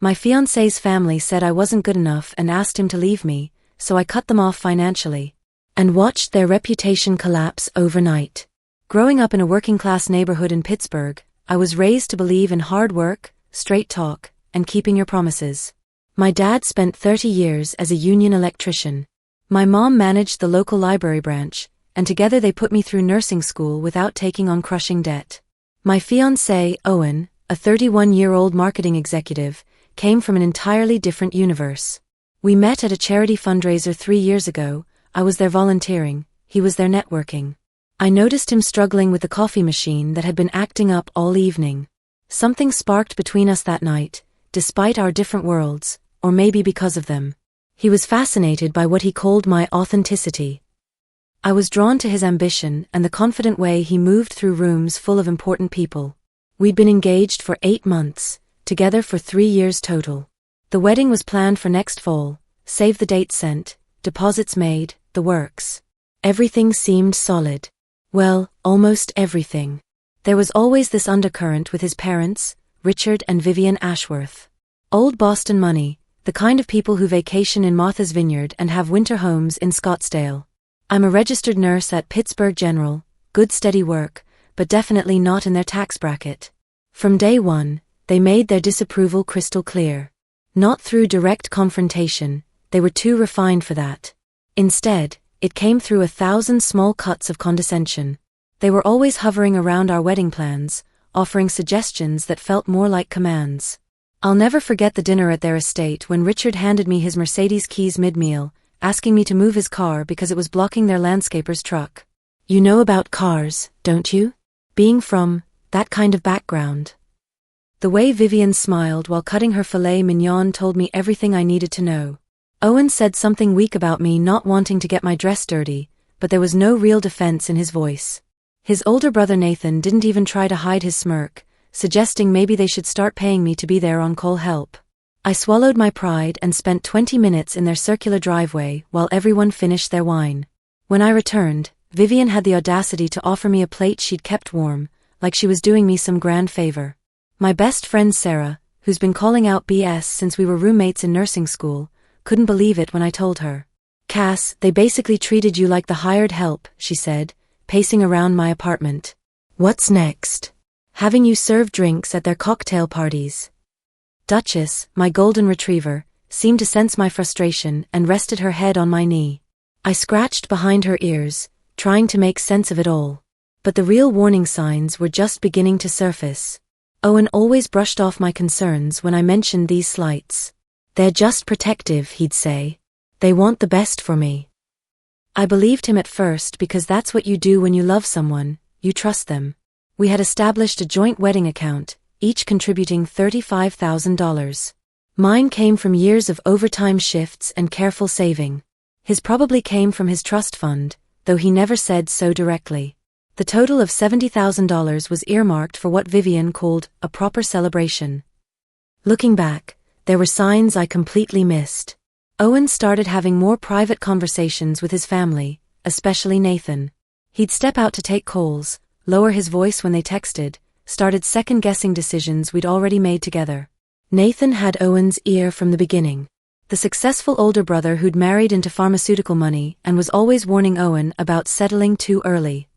My fiancé's family said I wasn't good enough and asked him to leave me, so I cut them off financially. And watched their reputation collapse overnight. Growing up in a working-class neighborhood in Pittsburgh, I was raised to believe in hard work, straight talk, and keeping your promises. My dad spent 30 years as a union electrician. My mom managed the local library branch, and together they put me through nursing school without taking on crushing debt. My fiancé, Owen, a 31-year-old marketing executive, came from an entirely different universe. We met at a charity fundraiser 3 years ago. I was there volunteering, he was there networking. I noticed him struggling with the coffee machine that had been acting up all evening. Something sparked between us that night, despite our different worlds, or maybe because of them. He was fascinated by what he called my authenticity. I was drawn to his ambition and the confident way he moved through rooms full of important people. We'd been engaged for 8 months, together for 3 years total. The wedding was planned for next fall, save the date sent, deposits made, the works. Everything seemed solid. Well, almost everything. There was always this undercurrent with his parents, Richard and Vivian Ashworth. Old Boston money, the kind of people who vacation in Martha's Vineyard and have winter homes in Scottsdale. I'm a registered nurse at Pittsburgh General, good steady work, but definitely not in their tax bracket. From day one, they made their disapproval crystal clear. Not through direct confrontation, they were too refined for that. Instead, it came through 1,000 small cuts of condescension. They were always hovering around our wedding plans, offering suggestions that felt more like commands. I'll never forget the dinner at their estate when Richard handed me his Mercedes keys mid-meal, asking me to move his car because it was blocking their landscaper's truck. You know about cars, don't you? Being from that kind of background. The way Vivian smiled while cutting her filet mignon told me everything I needed to know. Owen said something weak about me not wanting to get my dress dirty, but there was no real defense in his voice. His older brother Nathan didn't even try to hide his smirk, suggesting maybe they should start paying me to be their on-call help. I swallowed my pride and spent 20 minutes in their circular driveway while everyone finished their wine. When I returned, Vivian had the audacity to offer me a plate she'd kept warm, like she was doing me some grand favor. My best friend Sarah, who's been calling out BS since we were roommates in nursing school, couldn't believe it when I told her. Cass, they basically treated you like the hired help, she said, pacing around my apartment. What's next? Having you serve drinks at their cocktail parties. Duchess, my golden retriever, seemed to sense my frustration and rested her head on my knee. I scratched behind her ears, trying to make sense of it all. But the real warning signs were just beginning to surface. Owen always brushed off my concerns when I mentioned these slights. They're just protective, he'd say. They want the best for me. I believed him at first because that's what you do when you love someone, you trust them. We had established a joint wedding account, each contributing $35,000. Mine came from years of overtime shifts and careful saving. His probably came from his trust fund, though he never said so directly. The total of $70,000 was earmarked for what Vivian called a proper celebration. Looking back, there were signs I completely missed. Owen started having more private conversations with his family, especially Nathan. He'd step out to take calls, lower his voice when they texted, started second-guessing decisions we'd already made together. Nathan had Owen's ear from the beginning. The successful older brother who'd married into pharmaceutical money and was always warning Owen about settling too early.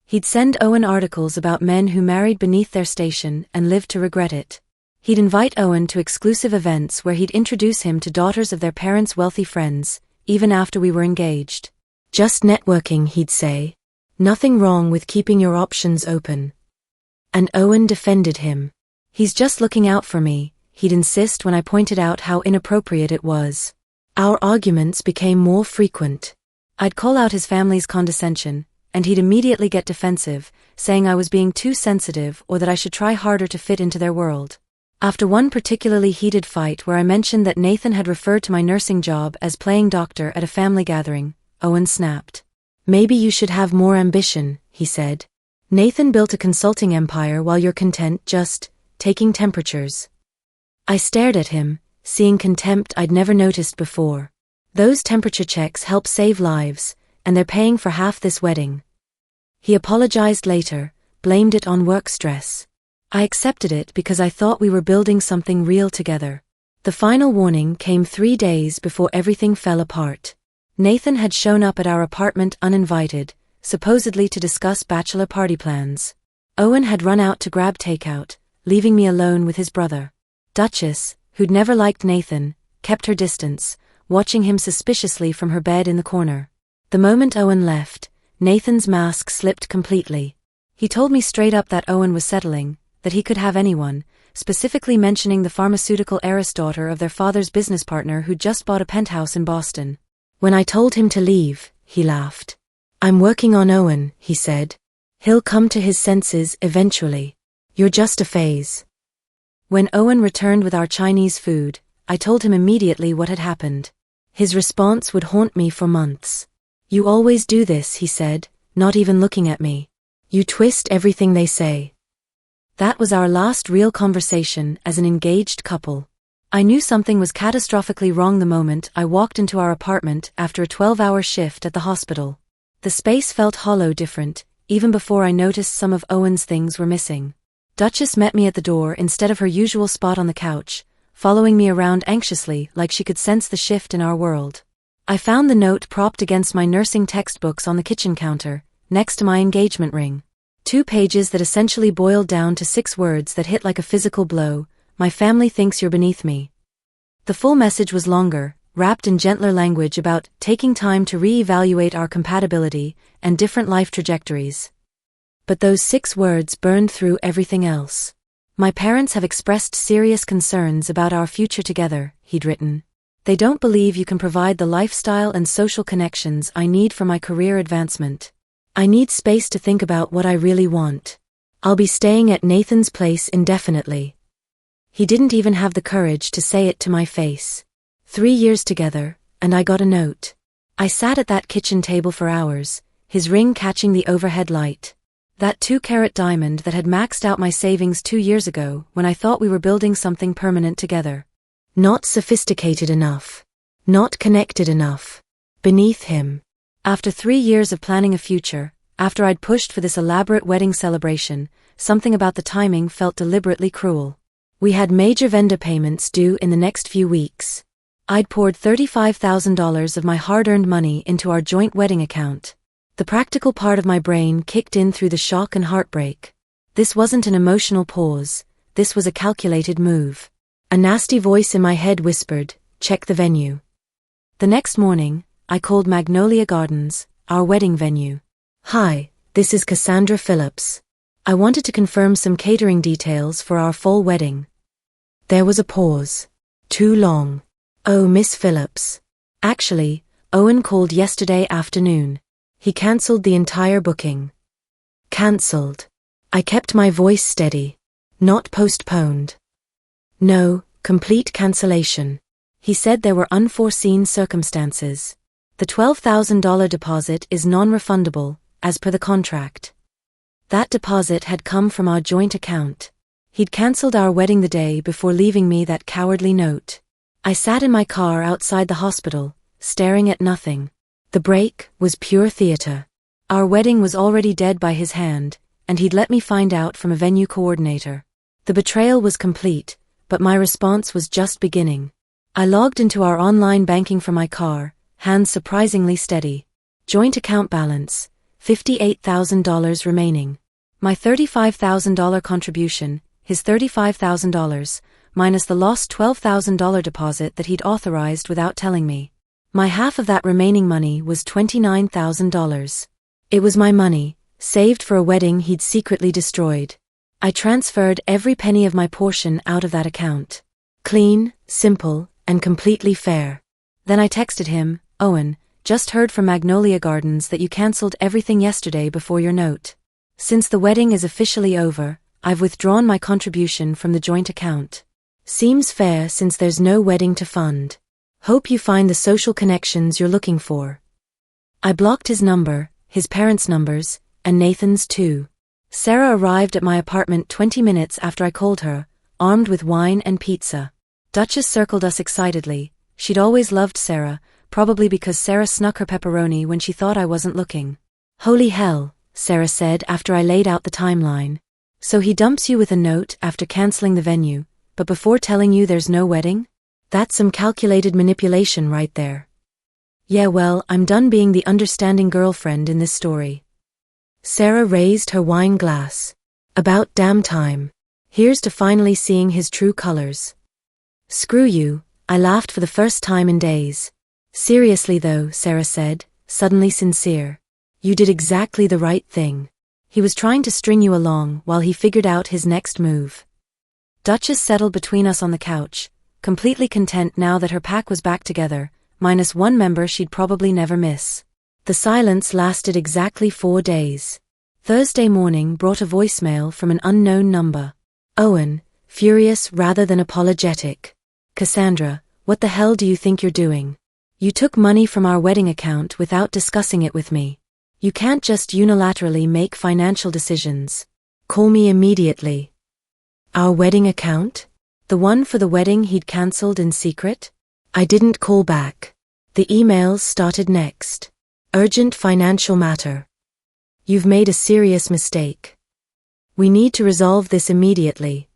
He'd send Owen articles about men who married beneath their station and lived to regret it. He'd invite Owen to exclusive events where he'd introduce him to daughters of their parents' wealthy friends, even after we were engaged. Just networking, he'd say. Nothing wrong with keeping your options open. And Owen defended him. He's just looking out for me, he'd insist when I pointed out how inappropriate it was. Our arguments became more frequent. I'd call out his family's condescension, and he'd immediately get defensive, saying I was being too sensitive or that I should try harder to fit into their world. After one particularly heated fight where I mentioned that Nathan had referred to my nursing job as playing doctor at a family gathering, Owen snapped. Maybe you should have more ambition, he said. Nathan built a consulting empire while you're content just taking temperatures. I stared at him, seeing contempt I'd never noticed before. Those temperature checks help save lives, and they're paying for half this wedding. He apologized later, blamed it on work stress. I accepted it because I thought we were building something real together. The final warning came 3 days before everything fell apart. Nathan had shown up at our apartment uninvited, supposedly to discuss bachelor party plans. Owen had run out to grab takeout, leaving me alone with his brother. Duchess, who'd never liked Nathan, kept her distance, watching him suspiciously from her bed in the corner. The moment Owen left, Nathan's mask slipped completely. He told me straight up that Owen was settling, that he could have anyone, specifically mentioning the pharmaceutical heiress daughter of their father's business partner who'd just bought a penthouse in Boston. When I told him to leave, he laughed. "I'm working on Owen," he said. "He'll come to his senses eventually. You're just a phase." When Owen returned with our Chinese food, I told him immediately what had happened. His response would haunt me for months. "You always do this," he said, not even looking at me. "You twist everything they say." That was our last real conversation as an engaged couple. I knew something was catastrophically wrong the moment I walked into our apartment after a 12-hour shift at the hospital. The space felt hollow, different, even before I noticed some of Owen's things were missing. Duchess met me at the door instead of her usual spot on the couch, following me around anxiously like she could sense the shift in our world. I found the note propped against my nursing textbooks on the kitchen counter, next to my engagement ring. 2 pages that essentially boiled down to 6 words that hit like a physical blow: "My family thinks you're beneath me." The full message was longer, wrapped in gentler language about taking time to re-evaluate our compatibility and different life trajectories. But those 6 words burned through everything else. "My parents have expressed serious concerns about our future together," he'd written. "They don't believe you can provide the lifestyle and social connections I need for my career advancement. I need space to think about what I really want. I'll be staying at Nathan's place indefinitely." He didn't even have the courage to say it to my face. 3 years together, and I got a note. I sat at that kitchen table for hours, his ring catching the overhead light. That 2-carat diamond that had maxed out my savings 2 years ago when I thought we were building something permanent together. Not sophisticated enough. Not connected enough. Beneath him. After 3 years of planning a future, after I'd pushed for this elaborate wedding celebration, something about the timing felt deliberately cruel. We had major vendor payments due in the next few weeks. I'd poured $35,000 of my hard-earned money into our joint wedding account. The practical part of my brain kicked in through the shock and heartbreak. This wasn't an emotional pause, this was a calculated move. A nasty voice in my head whispered, "Check the venue." The next morning, I called Magnolia Gardens, our wedding venue. "Hi, this is Cassandra Phillips. I wanted to confirm some catering details for our fall wedding." There was a pause. Too long. "Oh, Miss Phillips. Actually, Owen called yesterday afternoon. He cancelled the entire booking." Cancelled. I kept my voice steady. Not postponed. No, complete cancellation. He said there were unforeseen circumstances. The $12,000 deposit is non-refundable, as per the contract. That deposit had come from our joint account. He'd cancelled our wedding the day before leaving me that cowardly note. I sat in my car outside the hospital, staring at nothing. The break was pure theater. Our wedding was already dead by his hand, and he'd let me find out from a venue coordinator. The betrayal was complete, but my response was just beginning. I logged into our online banking from my car, hands surprisingly steady. Joint account balance, $58,000 remaining. My $35,000 contribution, his $35,000, minus the lost $12,000 deposit that he'd authorized without telling me. My half of that remaining money was $29,000. It was my money, saved for a wedding he'd secretly destroyed. I transferred every penny of my portion out of that account. Clean, simple, and completely fair. Then I texted him, "Owen, just heard from Magnolia Gardens that you cancelled everything yesterday before your note. Since the wedding is officially over, I've withdrawn my contribution from the joint account. Seems fair since there's no wedding to fund. Hope you find the social connections you're looking for." I blocked his number, his parents' numbers, and Nathan's too. Sarah arrived at my apartment 20 minutes after I called her, armed with wine and pizza. Duchess circled us excitedly. She'd always loved Sarah, probably because Sarah snuck her pepperoni when she thought I wasn't looking. "Holy hell," Sarah said after I laid out the timeline. "So he dumps you with a note after cancelling the venue, but before telling you there's no wedding?" That's some calculated manipulation right there. Yeah, well, I'm done being the understanding girlfriend in this story. Sarah raised her wine glass. About damn time. Here's to finally seeing his true colors. Screw you, I laughed for the first time in days. Seriously though, Sarah said, suddenly sincere. You did exactly the right thing. He was trying to string you along while he figured out his next move. Duchess settled between us on the couch, completely content now that her pack was back together, minus one member she'd probably never miss. The silence lasted exactly 4 days. Thursday morning brought a voicemail from an unknown number. Owen, furious rather than apologetic. Cassandra, what the hell do you think you're doing? You took money from our wedding account without discussing it with me. You can't just unilaterally make financial decisions. Call me immediately. Our wedding account? The one for the wedding he'd cancelled in secret? I didn't call back. The emails started next. Urgent financial matter. You've made a serious mistake. We need to resolve this immediately.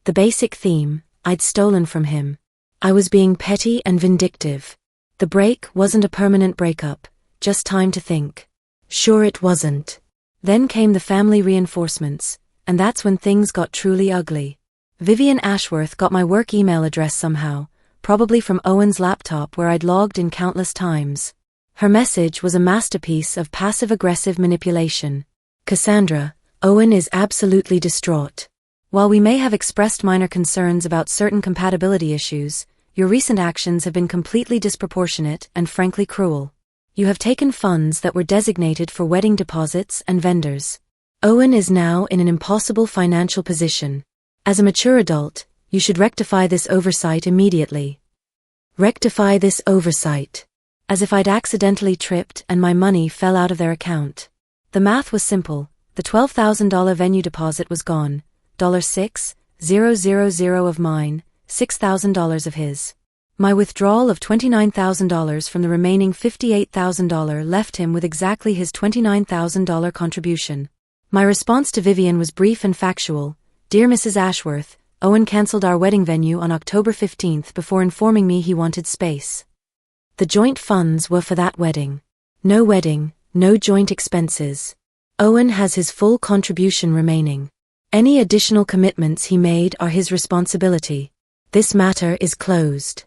The basic theme, I'd stolen from him. I was being petty and vindictive. The break wasn't a permanent breakup, just time to think. Sure it wasn't. Then came the family reinforcements, and that's when things got truly ugly. Vivian Ashworth got my work email address somehow, probably from Owen's laptop where I'd logged in countless times. Her message was a masterpiece of passive-aggressive manipulation. Cassandra, Owen is absolutely distraught. While we may have expressed minor concerns about certain compatibility issues, your recent actions have been completely disproportionate and frankly cruel. You have taken funds that were designated for wedding deposits and vendors. Owen is now in an impossible financial position. As a mature adult, you should rectify this oversight immediately. Rectify this oversight. As if I'd accidentally tripped and my money fell out of their account. The math was simple. The $12,000 venue deposit was gone. $6,000 of mine, $6,000 of his. My withdrawal of $29,000 from the remaining $58,000 left him with exactly his $29,000 contribution. My response to Vivian was brief and factual. Dear Mrs. Ashworth, Owen cancelled our wedding venue on October 15th before informing me he wanted space. The joint funds were for that wedding. No wedding, no joint expenses. Owen has his full contribution remaining. Any additional commitments he made are his responsibility. This matter is closed.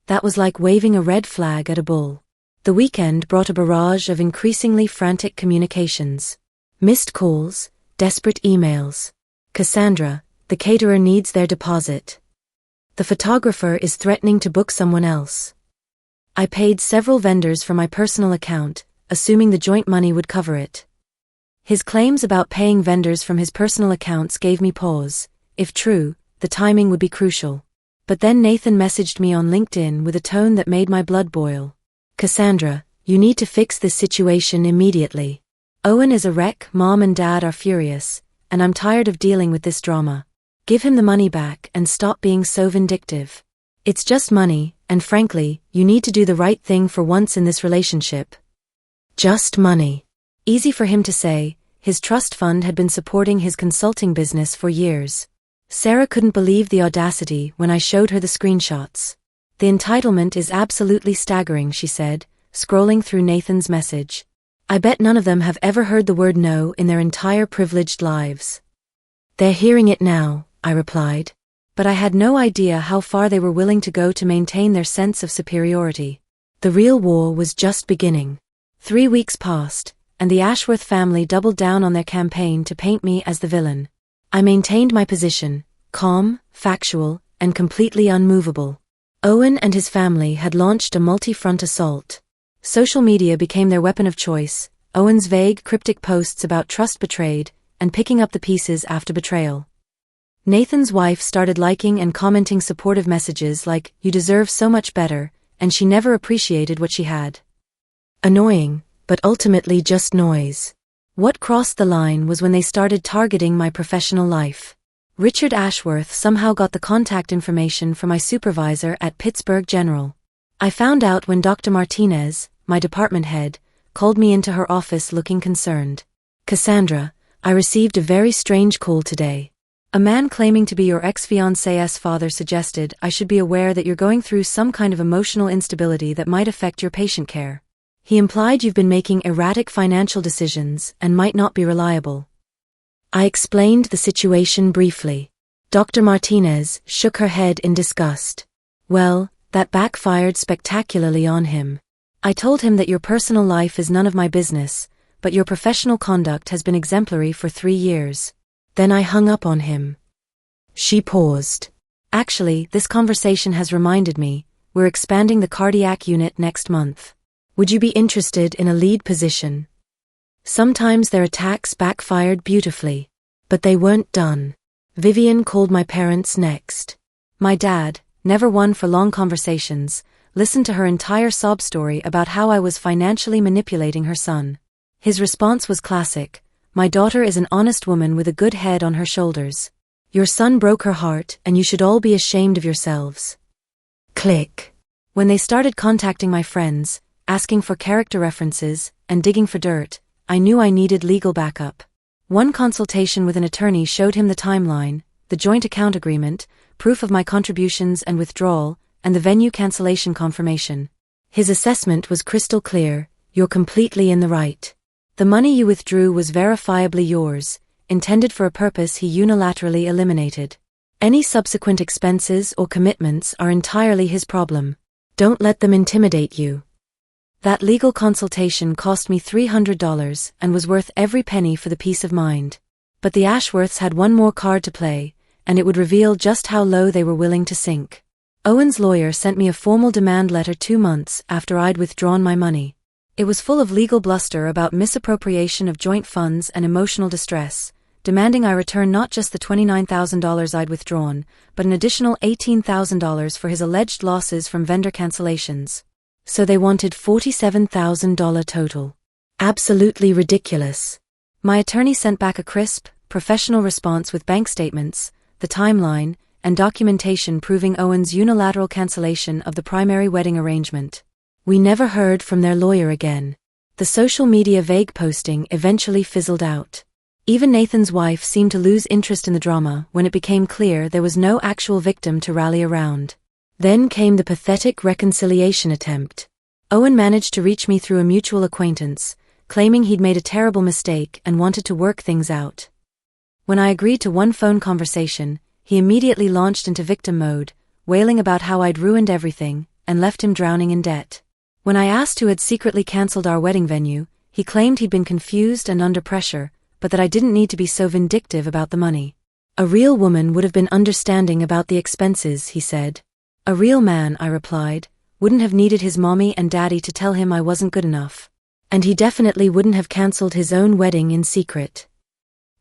That was like waving a red flag at a bull. The weekend brought a barrage of increasingly frantic communications. Missed calls, desperate emails. Cassandra, the caterer needs their deposit. The photographer is threatening to book someone else. I paid several vendors from my personal account, assuming the joint money would cover it. His claims about paying vendors from his personal accounts gave me pause. If true, the timing would be crucial. But then Nathan messaged me on LinkedIn with a tone that made my blood boil. Cassandra, you need to fix this situation immediately. Owen is a wreck, Mom and Dad are furious, and I'm tired of dealing with this drama. Give him the money back and stop being so vindictive. It's just money, and frankly, you need to do the right thing for once in this relationship. Just money. Easy for him to say. His trust fund had been supporting his consulting business for years. Sarah couldn't believe the audacity when I showed her the screenshots. The entitlement is absolutely staggering, she said, scrolling through Nathan's message. I bet none of them have ever heard the word no in their entire privileged lives. They're hearing it now, I replied. But I had no idea how far they were willing to go to maintain their sense of superiority. The real war was just beginning. 3 weeks passed, and the Ashworth family doubled down on their campaign to paint me as the villain. I maintained my position, calm, factual, and completely unmovable. Owen and his family had launched a multi-front assault. Social media became their weapon of choice, Owen's vague, cryptic posts about trust betrayed, and picking up the pieces after betrayal. Nathan's wife started liking and commenting supportive messages like, "You deserve so much better," and she never appreciated what she had. Annoying, but ultimately just noise. What crossed the line was when they started targeting my professional life. Richard Ashworth somehow got the contact information from my supervisor at Pittsburgh General. I found out when Dr. Martinez, my department head, called me into her office looking concerned. "Cassandra, I received a very strange call today. A man claiming to be your ex-fiancé's father suggested I should be aware that you're going through some kind of emotional instability that might affect your patient care. He implied you've been making erratic financial decisions and might not be reliable. I explained the situation briefly. Dr. Martinez shook her head in disgust. Well, that backfired spectacularly on him. I told him that your personal life is none of my business, but your professional conduct has been exemplary for 3 years. Then I hung up on him. She paused. Actually, this conversation has reminded me, we're expanding the cardiac unit next month. Would you be interested in a lead position? Sometimes their attacks backfired beautifully. But they weren't done. Vivian called my parents next. My dad, never one for long conversations, listened to her entire sob story about how I was financially manipulating her son. His response was classic. My daughter is an honest woman with a good head on her shoulders. Your son broke her heart and you should all be ashamed of yourselves. Click. When they started contacting my friends, asking for character references, and digging for dirt, I knew I needed legal backup. One consultation with an attorney showed him the timeline, the joint account agreement, proof of my contributions and withdrawal, and the venue cancellation confirmation. His assessment was crystal clear. You're completely in the right. The money you withdrew was verifiably yours, intended for a purpose he unilaterally eliminated. Any subsequent expenses or commitments are entirely his problem. Don't let them intimidate you. That legal consultation cost me $300 and was worth every penny for the peace of mind. But the Ashworths had one more card to play, and it would reveal just how low they were willing to sink. Owen's lawyer sent me a formal demand letter 2 months after I'd withdrawn my money. It was full of legal bluster about misappropriation of joint funds and emotional distress, demanding I return not just the $29,000 I'd withdrawn, but an additional $18,000 for his alleged losses from vendor cancellations. So they wanted $47,000 total. Absolutely ridiculous. My attorney sent back a crisp, professional response with bank statements, the timeline, and documentation proving Owen's unilateral cancellation of the primary wedding arrangement. We never heard from their lawyer again. The social media vague posting eventually fizzled out. Even Nathan's wife seemed to lose interest in the drama when it became clear there was no actual victim to rally around. Then came the pathetic reconciliation attempt. Owen managed to reach me through a mutual acquaintance, claiming he'd made a terrible mistake and wanted to work things out. When I agreed to one phone conversation, he immediately launched into victim mode, wailing about how I'd ruined everything and left him drowning in debt. When I asked who had secretly cancelled our wedding venue, he claimed he'd been confused and under pressure, but that I didn't need to be so vindictive about the money. A real woman would have been understanding about the expenses, he said. A real man, I replied, wouldn't have needed his mommy and daddy to tell him I wasn't good enough. And he definitely wouldn't have cancelled his own wedding in secret.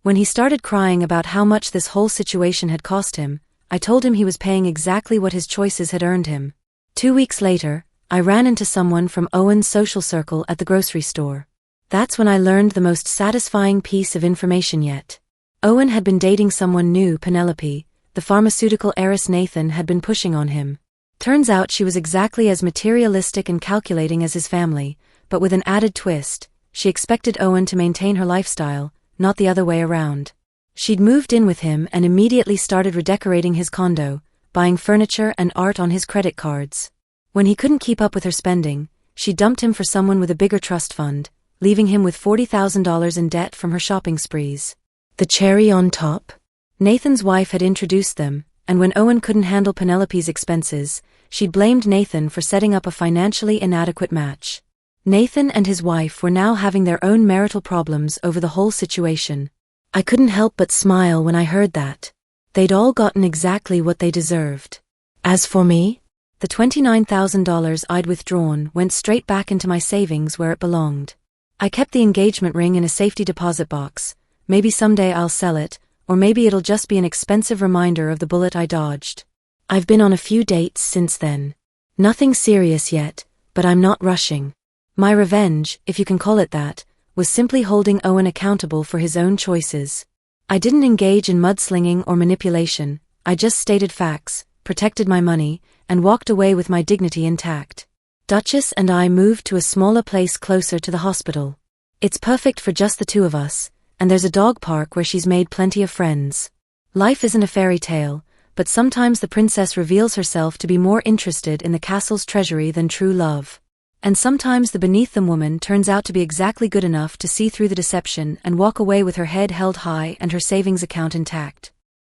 When he started crying about how much this whole situation had cost him, I told him he was paying exactly what his choices had earned him. 2 weeks later, I ran into someone from Owen's social circle at the grocery store. That's when I learned the most satisfying piece of information yet. Owen had been dating someone new, Penelope, the pharmaceutical heiress Nathan had been pushing on him. Turns out she was exactly as materialistic and calculating as his family, but with an added twist. She expected Owen to maintain her lifestyle, not the other way around. She'd moved in with him and immediately started redecorating his condo, buying furniture and art on his credit cards. When he couldn't keep up with her spending, she dumped him for someone with a bigger trust fund, leaving him with $40,000 in debt from her shopping sprees. The cherry on top? Nathan's wife had introduced them, and when Owen couldn't handle Penelope's expenses, she blamed Nathan for setting up a financially inadequate match. Nathan and his wife were now having their own marital problems over the whole situation. I couldn't help but smile when I heard that. They'd all gotten exactly what they deserved. As for me, the $29,000 I'd withdrawn went straight back into my savings where it belonged. I kept the engagement ring in a safety deposit box. Maybe someday I'll sell it, or maybe it'll just be an expensive reminder of the bullet I dodged. I've been on a few dates since then. Nothing serious yet, but I'm not rushing. My revenge, if you can call it that, was simply holding Owen accountable for his own choices. I didn't engage in mudslinging or manipulation. I just stated facts, protected my money, and walked away with my dignity intact. Duchess and I moved to a smaller place closer to the hospital. It's perfect for just the two of us, and there's a dog park where she's made plenty of friends. Life isn't a fairy tale, but sometimes the princess reveals herself to be more interested in the castle's treasury than true love. And sometimes the beneath-them woman turns out to be exactly good enough to see through the deception and walk away with her head held high and her savings account intact.